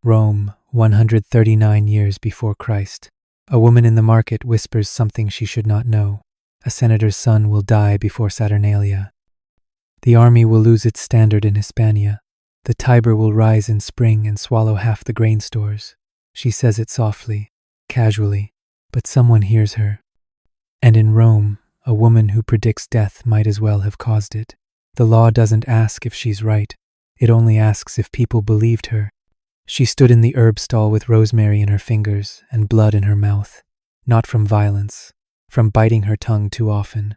Rome, 139 years before Christ. A woman in the market whispers something she should not know. A senator's son will die before Saturnalia. The army will lose its standard in Hispania. The Tiber will rise in spring and swallow half the grain stores. She says it softly, casually, but someone hears her. And in Rome, a woman who predicts death might as well have caused it. The law doesn't ask if she's right. It only asks if people believed her. She stood in the herb stall with rosemary in her fingers and blood in her mouth, not from violence, from biting her tongue too often.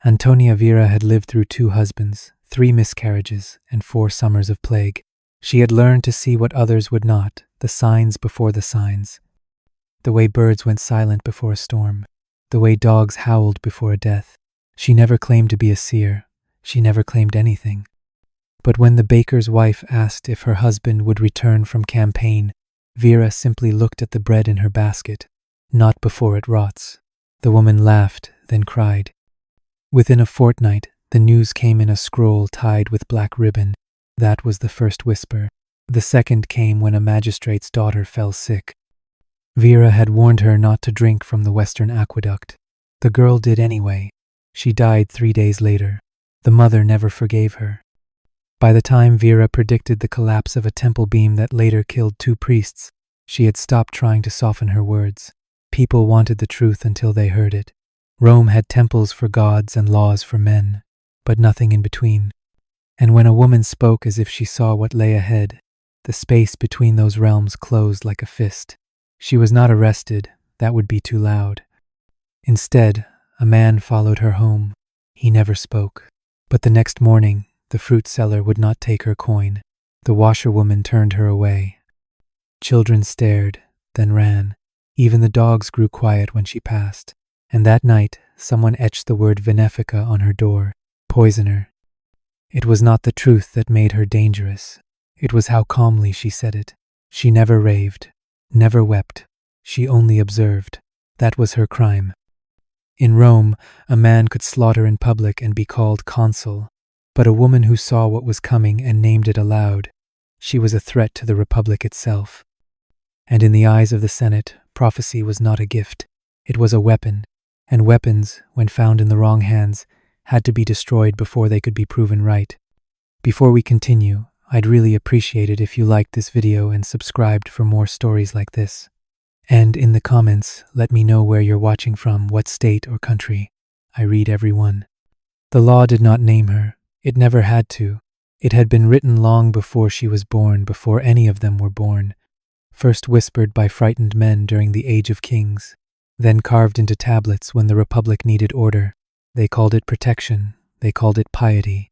Antonia Vira had lived through 2 husbands, 3 miscarriages, and 4 summers of plague. She had learned to see what others would not, the signs before the signs. The way birds went silent before a storm, the way dogs howled before a death. She never claimed to be a seer. She never claimed anything. But when the baker's wife asked if her husband would return from campaign, Vera simply looked at the bread in her basket, not before it rots. The woman laughed, then cried. Within a fortnight, the news came in a scroll tied with black ribbon. That was the first whisper. The second came when a magistrate's daughter fell sick. Vera had warned her not to drink from the western aqueduct. The girl did anyway. She died 3 days later. The mother never forgave her. By the time Vera predicted the collapse of a temple beam that later killed 2 priests, she had stopped trying to soften her words. People wanted the truth until they heard it. Rome had temples for gods and laws for men, but nothing in between. And when a woman spoke as if she saw what lay ahead, the space between those realms closed like a fist. She was not arrested, that would be too loud. Instead, a man followed her home. He never spoke. But the next morning, the fruit seller would not take her coin. The washerwoman turned her away. Children stared, then ran. Even the dogs grew quiet when she passed. And that night, someone etched the word Venefica on her door, poisoner. It was not the truth that made her dangerous. It was how calmly she said it. She never raved, never wept. She only observed. That was her crime. In Rome, a man could slaughter in public and be called consul, but a woman who saw what was coming and named it aloud, she was a threat to the republic itself. And in the eyes of the Senate, prophecy was not a gift. It was a weapon, and weapons, when found in the wrong hands, had to be destroyed before they could be proven right. Before we continue, I'd really appreciate it if you liked this video and subscribed for more stories like this. And in the comments, let me know where you're watching from, what state or country. I read every one. The law did not name her. It never had to. It had been written long before she was born, before any of them were born. First whispered by frightened men during the Age of Kings, then carved into tablets when the Republic needed order. They called it protection. They called it piety.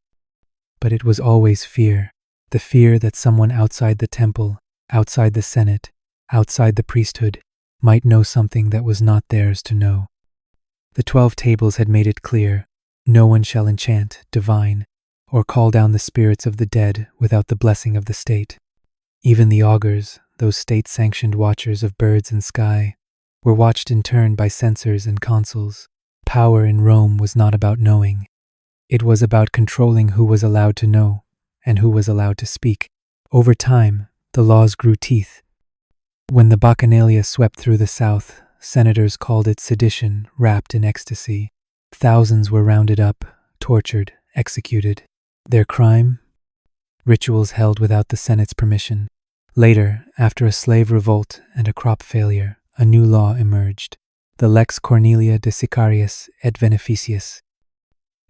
But it was always fear. The fear that someone outside the temple, outside the Senate, outside the priesthood, might know something that was not theirs to know. The 12 tables had made it clear, no one shall enchant, divine, or call down the spirits of the dead without the blessing of the state. Even the augurs, those state-sanctioned watchers of birds and sky, were watched in turn by censors and consuls. Power in Rome was not about knowing. It was about controlling who was allowed to know and who was allowed to speak. Over time, the laws grew teeth. When the Bacchanalia swept through the South, senators called it sedition, wrapped in ecstasy. Thousands were rounded up, tortured, executed. Their crime? Rituals held without the Senate's permission. Later, after a slave revolt and a crop failure, a new law emerged, the Lex Cornelia de Sicarius et Beneficius.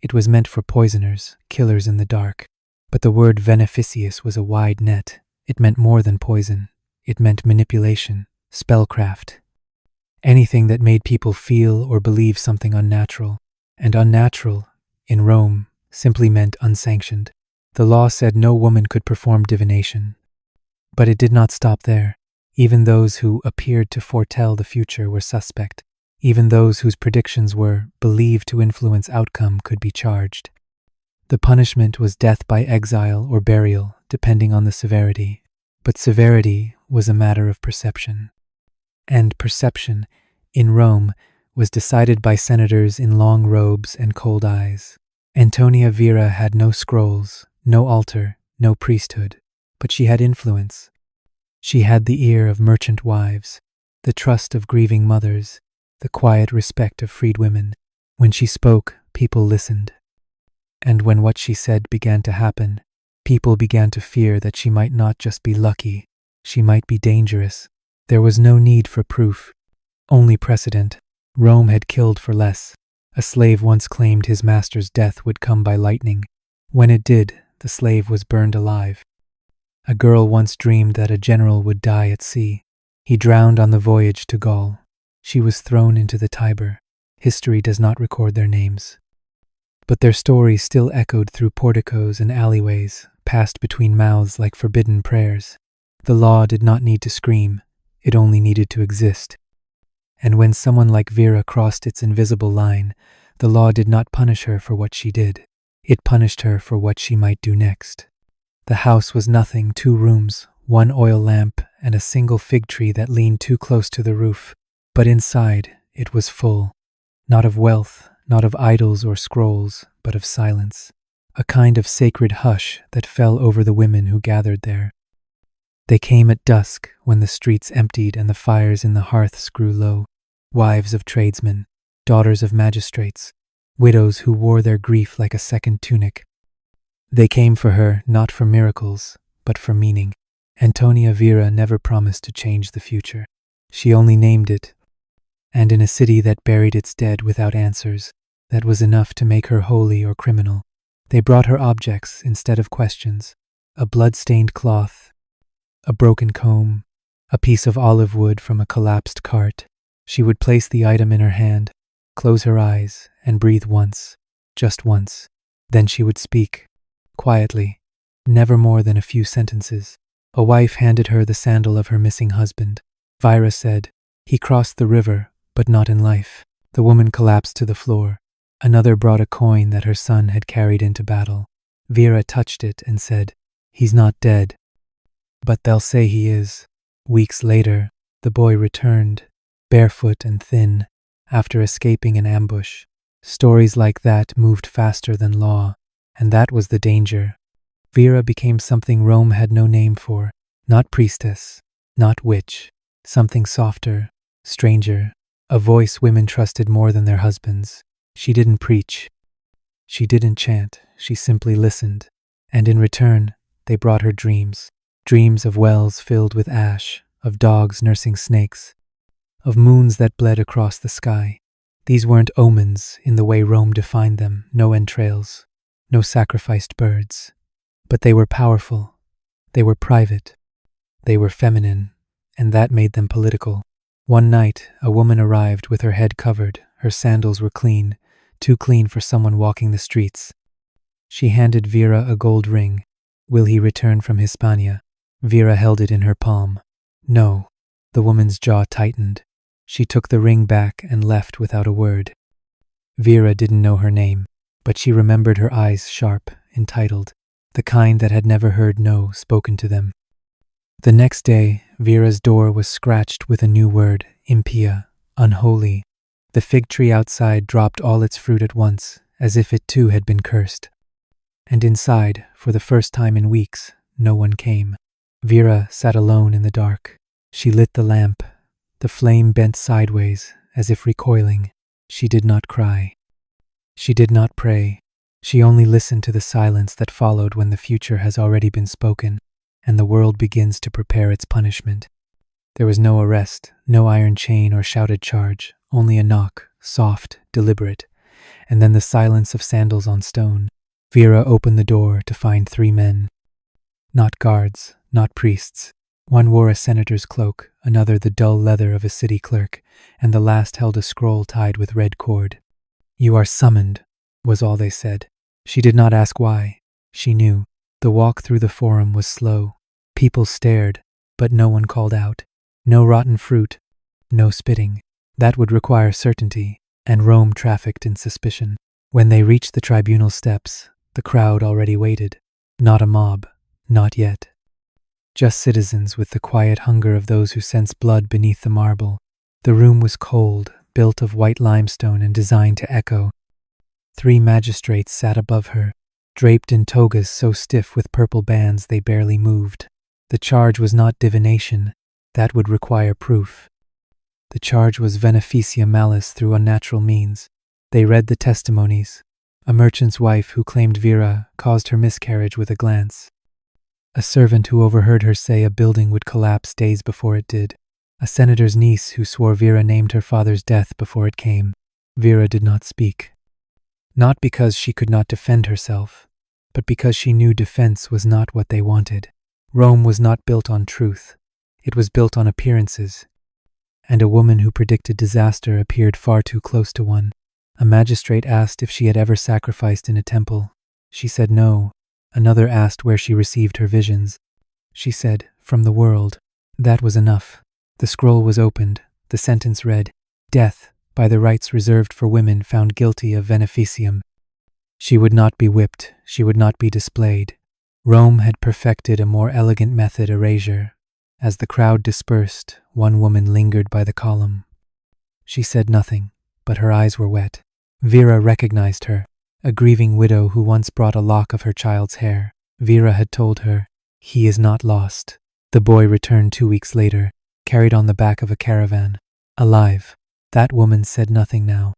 It was meant for poisoners, killers in the dark. But the word beneficius was a wide net. It meant more than poison. It meant manipulation, spellcraft. Anything that made people feel or believe something unnatural. And unnatural, in Rome, simply meant unsanctioned. The law said no woman could perform divination. But it did not stop there. Even those who appeared to foretell the future were suspect. Even those whose predictions were believed to influence outcome could be charged. The punishment was death by exile or burial, depending on the severity. But severity was a matter of perception. And perception, in Rome, was decided by senators in long robes and cold eyes. Antonia Vira had no scrolls, no altar, no priesthood, but she had influence. She had the ear of merchant wives, the trust of grieving mothers, the quiet respect of freed women. When she spoke, people listened. And when what she said began to happen, people began to fear that she might not just be lucky, she might be dangerous. There was no need for proof, only precedent. Rome had killed for less. A slave once claimed his master's death would come by lightning. When it did, the slave was burned alive. A girl once dreamed that a general would die at sea. He drowned on the voyage to Gaul. She was thrown into the Tiber. History does not record their names. But their stories still echoed through porticos and alleyways, passed between mouths like forbidden prayers. The law did not need to scream, it only needed to exist. And when someone like Vira crossed its invisible line, the law did not punish her for what she did. It punished her for what she might do next. The house was nothing, 2 rooms, 1 oil lamp, and a single fig tree that leaned too close to the roof. But inside, it was full, not of wealth, not of idols or scrolls, but of silence, a kind of sacred hush that fell over the women who gathered there. They came at dusk, when the streets emptied and the fires in the hearths grew low, wives of tradesmen, daughters of magistrates, widows who wore their grief like a second tunic. They came for her not for miracles, but for meaning. Antonia Vira never promised to change the future. She only named it. And in a city that buried its dead without answers, that was enough to make her holy or criminal. They brought her objects instead of questions: a blood-stained cloth, a broken comb, a piece of olive wood from a collapsed cart. She would place the item in her hand, close her eyes, and breathe once, just once. Then she would speak, quietly, never more than a few sentences. A wife handed her the sandal of her missing husband. Vira said, "He crossed the river, but not in life." The woman collapsed to the floor. Another brought a coin that her son had carried into battle. Vira touched it and said, "He's not dead." "But they'll say he is." Weeks later, the boy returned, barefoot and thin, after escaping an ambush. Stories like that moved faster than law, and that was the danger. Vira became something Rome had no name for, not priestess, not witch, something softer, stranger, a voice women trusted more than their husbands. She didn't preach. She didn't chant. She simply listened. And in return, they brought her dreams. Dreams of wells filled with ash, of dogs nursing snakes, of moons that bled across the sky. These weren't omens in the way Rome defined them, no entrails, no sacrificed birds. But they were powerful. They were private. They were feminine, and that made them political. One night, a woman arrived with her head covered. Her sandals were clean, too clean for someone walking the streets. She handed Vira a gold ring. "Will he return from Hispania?" Vira held it in her palm. "No." The woman's jaw tightened. She took the ring back and left without a word. Vira didn't know her name, but she remembered her eyes sharp, entitled, the kind that had never heard no spoken to them. The next day, Vira's door was scratched with a new word, impia, unholy. The fig tree outside dropped all its fruit at once, as if it too had been cursed. And inside, for the first time in weeks, no one came. Vira sat alone in the dark. She lit the lamp. The flame bent sideways, as if recoiling. She did not cry. She did not pray. She only listened to the silence that followed when the future has already been spoken, and the world begins to prepare its punishment. There was no arrest, no iron chain or shouted charge, only a knock, soft, deliberate, and then the silence of sandals on stone. Vira opened the door to find 3 men. Not guards, not priests. One wore a senator's cloak, another the dull leather of a city clerk, and the last held a scroll tied with red cord. "You are summoned," was all they said. She did not ask why. She knew. The walk through the forum was slow. People stared, but no one called out. No rotten fruit, no spitting. That would require certainty, and Rome trafficked in suspicion. When they reached the tribunal steps, the crowd already waited. Not a mob, not yet. Just citizens with the quiet hunger of those who sense blood beneath the marble. The room was cold, built of white limestone and designed to echo. 3 magistrates sat above her, draped in togas so stiff with purple bands they barely moved. The charge was not divination. That would require proof. The charge was veneficia malice through unnatural means. They read the testimonies. A merchant's wife who claimed Vira caused her miscarriage with a glance. A servant who overheard her say a building would collapse days before it did. A senator's niece who swore Vira named her father's death before it came. Vira did not speak. Not because she could not defend herself, but because she knew defense was not what they wanted. Rome was not built on truth. It was built on appearances. And a woman who predicted disaster appeared far too close to one. A magistrate asked if she had ever sacrificed in a temple. She said no. Another asked where she received her visions. She said, from the world. That was enough. The scroll was opened. The sentence read, death, by the rights reserved for women found guilty of veneficium. She would not be whipped. She would not be displayed. Rome had perfected a more elegant method erasure. As the crowd dispersed, one woman lingered by the column. She said nothing, but her eyes were wet. Vira recognized her, a grieving widow who once brought a lock of her child's hair. Vira had told her, he is not lost. The boy returned 2 weeks later, carried on the back of a caravan, alive. That woman said nothing now.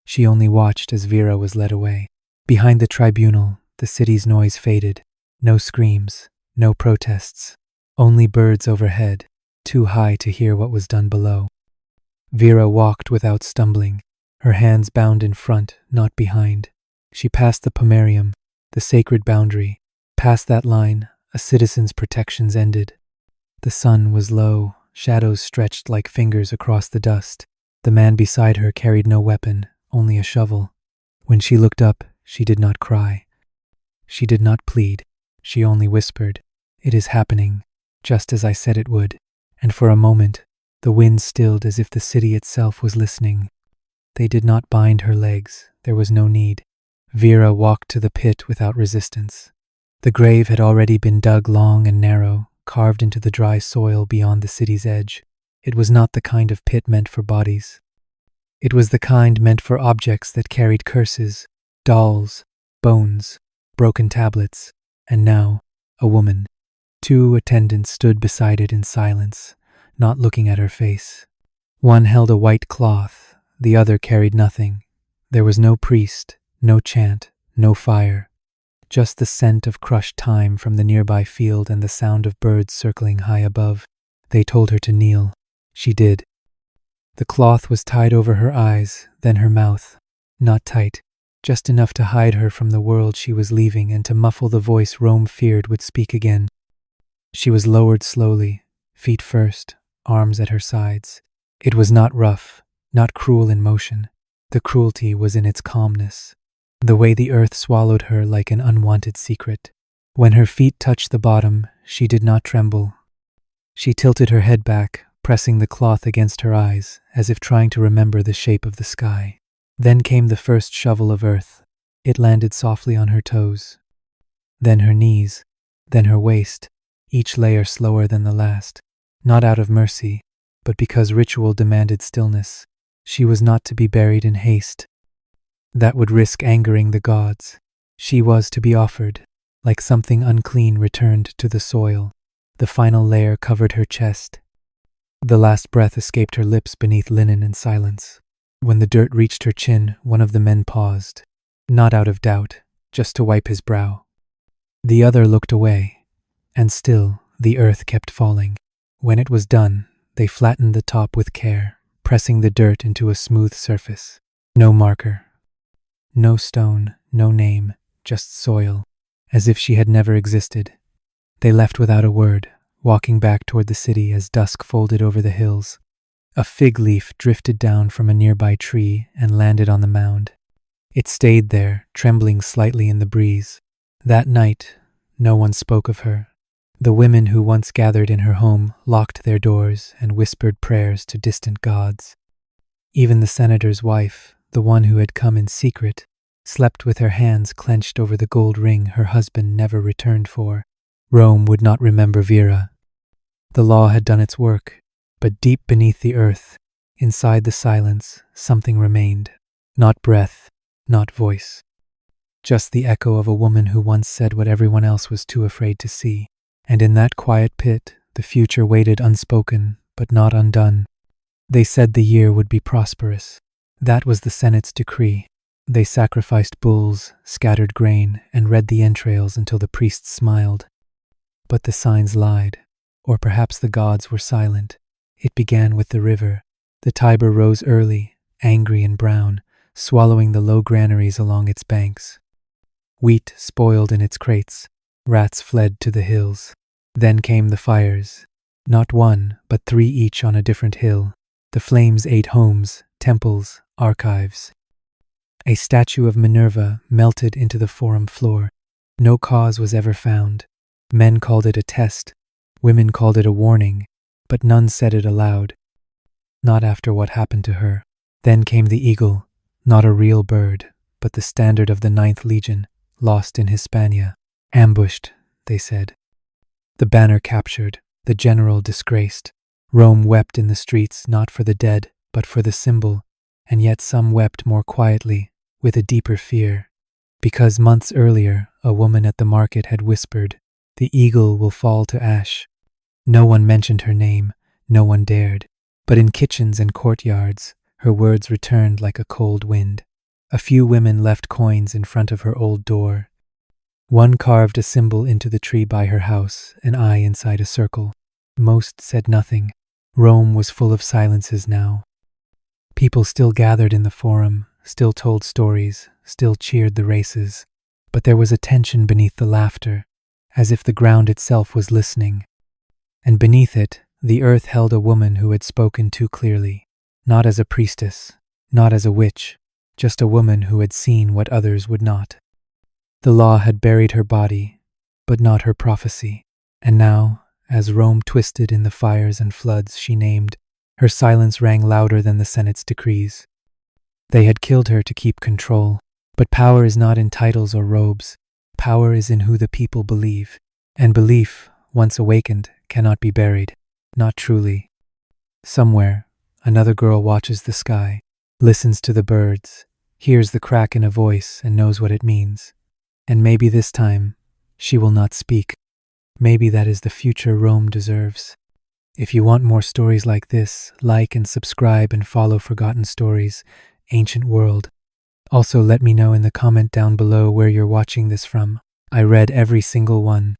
She only watched as Vira was led away. Behind the tribunal, the city's noise faded. No screams, no protests. Only birds overhead, too high to hear what was done below. Vira walked without stumbling, her hands bound in front, not behind. She passed the pomerium, the sacred boundary. Past that line, a citizen's protections ended. The sun was low, shadows stretched like fingers across the dust. The man beside her carried no weapon, only a shovel. When she looked up, she did not cry. She did not plead. She only whispered, it is happening, just as I said it would. And for a moment, the wind stilled as if the city itself was listening. They did not bind her legs. There was no need. Vira walked to the pit without resistance. The grave had already been dug long and narrow, carved into the dry soil beyond the city's edge. It was not the kind of pit meant for bodies. It was the kind meant for objects that carried curses, dolls, bones, broken tablets, and now, a woman. 2 attendants stood beside it in silence, not looking at her face. One held a white cloth, the other carried nothing. There was no priest, no chant, no fire. Just the scent of crushed thyme from the nearby field and the sound of birds circling high above. They told her to kneel. She did. The cloth was tied over her eyes, then her mouth. Not tight, just enough to hide her from the world she was leaving and to muffle the voice Rome feared would speak again. She was lowered slowly, feet first, arms at her sides. It was not rough, not cruel in motion. The cruelty was in its calmness, the way the earth swallowed her like an unwanted secret. When her feet touched the bottom, she did not tremble. She tilted her head back, pressing the cloth against her eyes, as if trying to remember the shape of the sky. Then came the first shovel of earth. It landed softly on her toes. Then her knees, then her waist, each layer slower than the last, not out of mercy, but because ritual demanded stillness. She was not to be buried in haste. That would risk angering the gods. She was to be offered, like something unclean returned to the soil. The final layer covered her chest. The last breath escaped her lips beneath linen and silence. When the dirt reached her chin, one of the men paused, not out of doubt, just to wipe his brow. The other looked away, and still the earth kept falling. When it was done, they flattened the top with care, pressing the dirt into a smooth surface. No marker, no stone, no name, just soil, as if she had never existed. They left without a word, walking back toward the city as dusk folded over the hills. A fig leaf drifted down from a nearby tree and landed on the mound. It stayed there, trembling slightly in the breeze. That night, no one spoke of her. The women who once gathered in her home locked their doors and whispered prayers to distant gods. Even the senator's wife, the one who had come in secret, slept with her hands clenched over the gold ring her husband never returned for. Rome would not remember Vira. The law had done its work, but deep beneath the earth, inside the silence, something remained. Not breath, not voice. Just the echo of a woman who once said what everyone else was too afraid to see. And in that quiet pit, the future waited unspoken, but not undone. They said the year would be prosperous. That was the Senate's decree. They sacrificed bulls, scattered grain, and read the entrails until the priests smiled. But the signs lied. Or perhaps the gods were silent. It began with the river. The Tiber rose early, angry and brown, swallowing the low granaries along its banks. Wheat spoiled in its crates. Rats fled to the hills. Then came the fires. Not one, but 3 each on a different hill. The flames ate homes, temples, archives. A statue of Minerva melted into the forum floor. No cause was ever found. Men called it a test. Women called it a warning, but none said it aloud. Not after what happened to her. Then came the eagle, not a real bird, but the standard of the 9th Legion, lost in Hispania. Ambushed, they said. The banner captured, the general disgraced. Rome wept in the streets not for the dead, but for the symbol, and yet some wept more quietly, with a deeper fear. Because months earlier, a woman at the market had whispered, "The eagle will fall to ash." No one mentioned her name, no one dared. But in kitchens and courtyards, her words returned like a cold wind. A few women left coins in front of her old door. One carved a symbol into the tree by her house, an eye inside a circle. Most said nothing. Rome was full of silences now. People still gathered in the forum, still told stories, still cheered the races. But there was a tension beneath the laughter, as if the ground itself was listening. And beneath it, the earth held a woman who had spoken too clearly. Not as a priestess, not as a witch, just a woman who had seen what others would not. The law had buried her body, but not her prophecy. And now, as Rome twisted in the fires and floods she named, her silence rang louder than the Senate's decrees. They had killed her to keep control, but power is not in titles or robes. Power is in who the people believe, and belief, once awakened, cannot be buried, not truly. Somewhere, another girl watches the sky, listens to the birds, hears the crack in a voice and knows what it means. And maybe this time, she will not speak. Maybe that is the future Rome deserves. If you want more stories like this, like and subscribe and follow Forgotten Stories, Ancient World. Also let me know in the comment down below where you're watching this from. I read every single one.